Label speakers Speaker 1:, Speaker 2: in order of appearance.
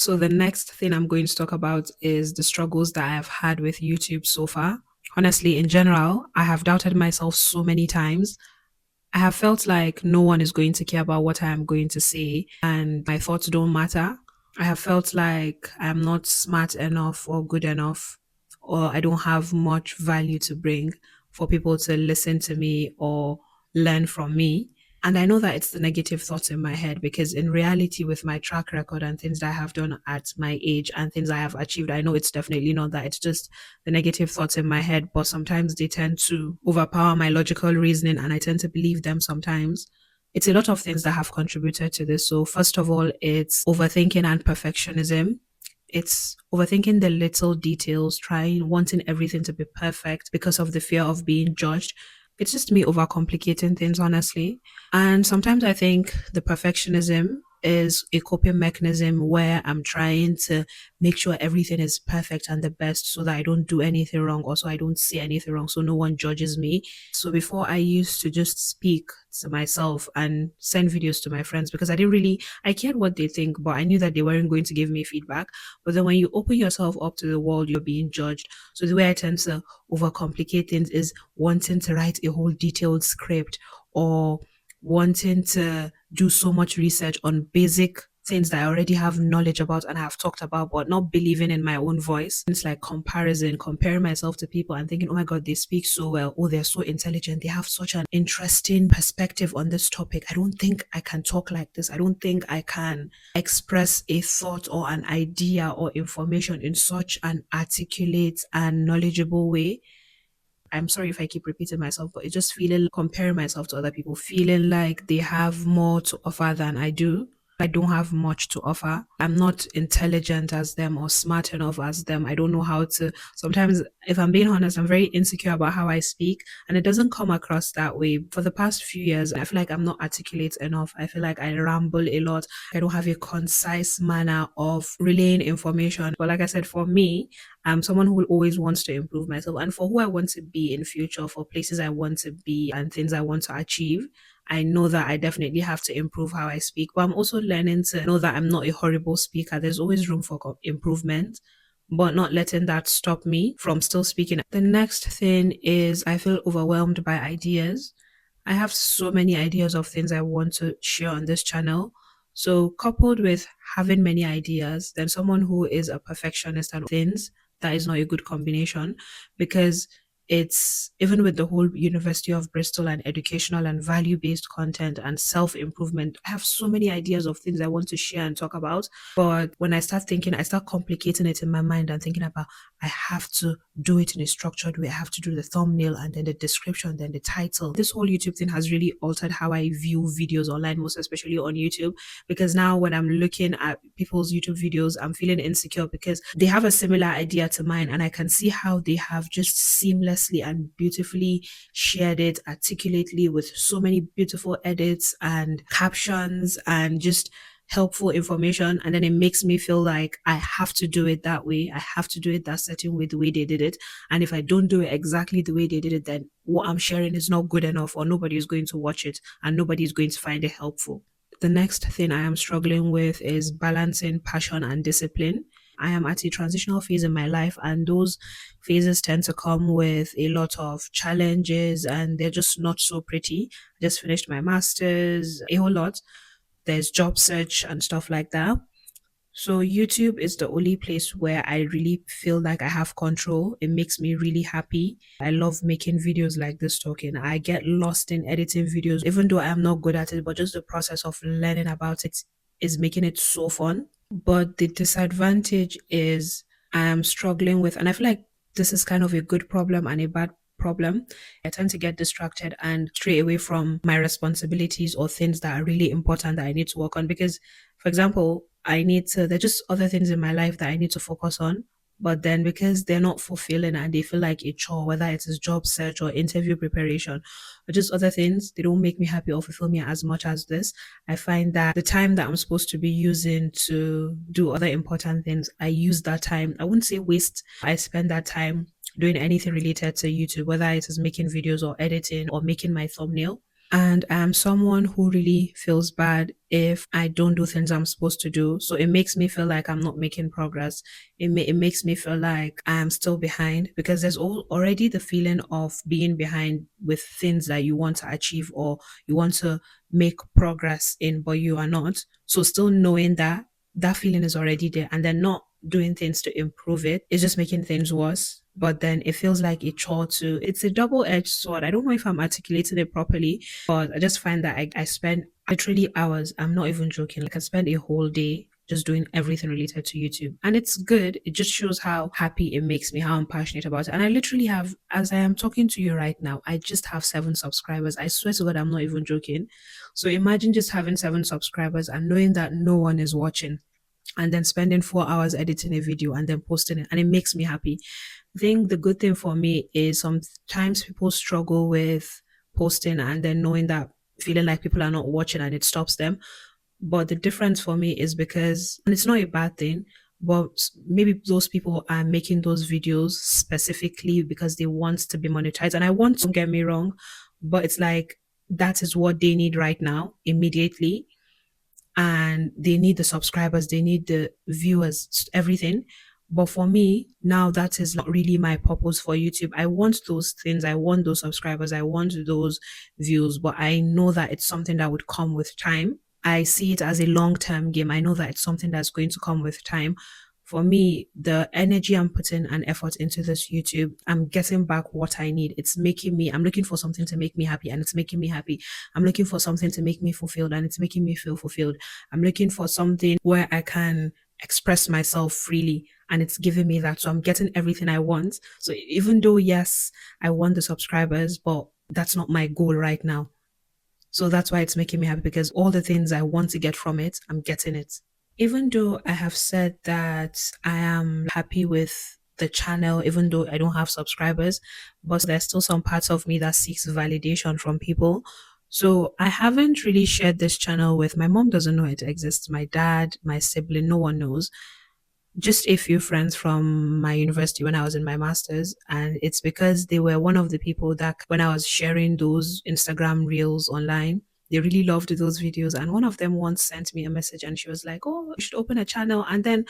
Speaker 1: So the next thing I'm going to talk about is the struggles that I have had with YouTube so far. Honestly, in general, I have doubted myself so many times. I have felt like no one is going to care about what I am going to say and my thoughts don't matter. I have felt like I'm not smart enough or good enough, or I don't have much value to bring for people to listen to me or learn from me. And I know that it's the negative thoughts in my head because, in reality, with my track record and things that I have done at my age and things I have achieved, I know it's definitely not that. It's just the negative thoughts in my head. But sometimes they tend to overpower my logical reasoning and I tend to believe them sometimes. It's a lot of things that have contributed to this. So, first of all, it's overthinking and perfectionism. It's overthinking the little details, trying, wanting everything to be perfect because of the fear of being judged. It's just me overcomplicating things, honestly. And sometimes I think the perfectionism is a coping mechanism where I'm trying to make sure everything is perfect and the best so that I don't do anything wrong or so I don't say anything wrong so no one judges me. So before I used to just speak to myself and send videos to my friends because I cared what they think, but I knew that they weren't going to give me feedback. But then when you open yourself up to the world, you're being judged. So the way I tend to overcomplicate things is wanting to write a whole detailed script or wanting to do so much research on basic things that I already have knowledge about and have talked about, but not believing in my own voice. It's like comparison, comparing myself to people and thinking, oh my God, they speak so well. Oh, they're so intelligent. They have such an interesting perspective on this topic. I don't think I can talk like this. I don't think I can express a thought or an idea or information in such an articulate and knowledgeable way. I'm sorry if I keep repeating myself, but it's just feeling comparing myself to other people, feeling like they have more to offer than I do. I don't have much to offer. I'm not intelligent as them or smart enough as them. I don't know how to. Sometimes, if I'm being honest, I'm very insecure about how I speak, and it doesn't come across that way. For the past few years, I feel like I'm not articulate enough. I feel like I ramble a lot. I don't have a concise manner of relaying information. But like I said, for me, I'm someone who always wants to improve myself and for who I want to be in future, for places I want to be and things I want to achieve. I know that I definitely have to improve how I speak, but I'm also learning to know that I'm not a horrible speaker. There's always room for improvement, but not letting that stop me from still speaking. The next thing is I feel overwhelmed by ideas. I have so many ideas of things I want to share on this channel. So, coupled with having many ideas, then someone who is a perfectionist and things, that is not a good combination because it's even with the whole University of Bristol and educational and value based content and self improvement. I have so many ideas of things I want to share and talk about. But when I start thinking, I start complicating it in my mind and thinking about I have to do it in a structured way. I have to do the thumbnail and then the description, then the title. This whole YouTube thing has really altered how I view videos online, most especially on YouTube. Because now when I'm looking at people's YouTube videos, I'm feeling insecure because they have a similar idea to mine and I can see how they have just seamlessly and beautifully shared it articulately with so many beautiful edits and captions and just helpful information. And then it makes me feel like I have to do it that way. I have to do it that certain way, the way they did it. And if I don't do it exactly the way they did it, then what I'm sharing is not good enough or nobody is going to watch it and nobody is going to find it helpful. The next thing I am struggling with is balancing passion and discipline. I am at a transitional phase in my life, and those phases tend to come with a lot of challenges, and they're just not so pretty. I just finished my master's, a whole lot. There's job search and stuff like that. So YouTube is the only place where I really feel like I have control. It makes me really happy. I love making videos like this talking. I get lost in editing videos, even though I am not good at it, but just the process of learning about it is making it so fun. But the disadvantage is I am struggling with, and I feel like this is kind of a good problem and a bad problem. I tend to get distracted and stray away from my responsibilities or things that are really important that I need to work on. Because, for example, there's just other things in my life that I need to focus on. But then because they're not fulfilling and they feel like a chore, whether it is job search or interview preparation or just other things, they don't make me happy or fulfill me as much as this. I find that the time that I'm supposed to be using to do other important things, I use that time. I wouldn't say waste. I spend that time doing anything related to YouTube, whether it is making videos or editing or making my thumbnail. And I'm someone who really feels bad if I don't do things I'm supposed to do. So it makes me feel like I'm not making progress. It makes me feel like I am still behind because there's already the feeling of being behind with things that you want to achieve or you want to make progress in, but you are not. So still knowing that that feeling is already there and then not doing things to improve it is just making things worse. But then it feels like a chore to, it's a double edged sword. I don't know if I'm articulating it properly, but I just find that I spend literally hours. I'm not even joking. Like I spend a whole day just doing everything related to YouTube. And it's good. It just shows how happy it makes me, how I'm passionate about it. And I literally have, as I am talking to you right now, I just have 7 subscribers. I swear to God, I'm not even joking. So imagine just having 7 subscribers and knowing that no one is watching and then spending 4 hours editing a video and then posting it. And it makes me happy. I think the good thing for me is sometimes people struggle with posting and then knowing that feeling like people are not watching and it stops them. But the difference for me is because, and it's not a bad thing, but maybe those people are making those videos specifically because they want to be monetized. And I want, don't get me wrong, but it's like that is what they need right now, immediately, and they need the subscribers, they need the viewers, everything. But for me, now that is not really my purpose for YouTube. I want those things, I want those subscribers, I want those views, but I know that it's something that would come with time. I see it as a long term game. I know that it's something that's going to come with time. For me, the energy I'm putting and effort into this YouTube, I'm getting back what I need. It's making me, I'm looking for something to make me happy and it's making me happy. I'm looking for something to make me fulfilled and it's making me feel fulfilled. I'm looking for something where I can express myself freely and it's giving me that. So I'm getting everything I want. So even though, yes, I want the subscribers, but that's not my goal right now. So that's why it's making me happy because all the things I want to get from it, I'm getting it. Even though I have said that I am happy with the channel, even though I don't have subscribers, but there's still some parts of me that seeks validation from people. So I haven't really shared this channel with my mom, doesn't know it exists, my dad, my sibling, no one knows, just a few friends from my university when I was in my master's. And it's because they were one of the people that, when I was sharing those Instagram reels online, they really loved those videos. And one of them once sent me a message and she was like, "Oh, you should open a channel." And then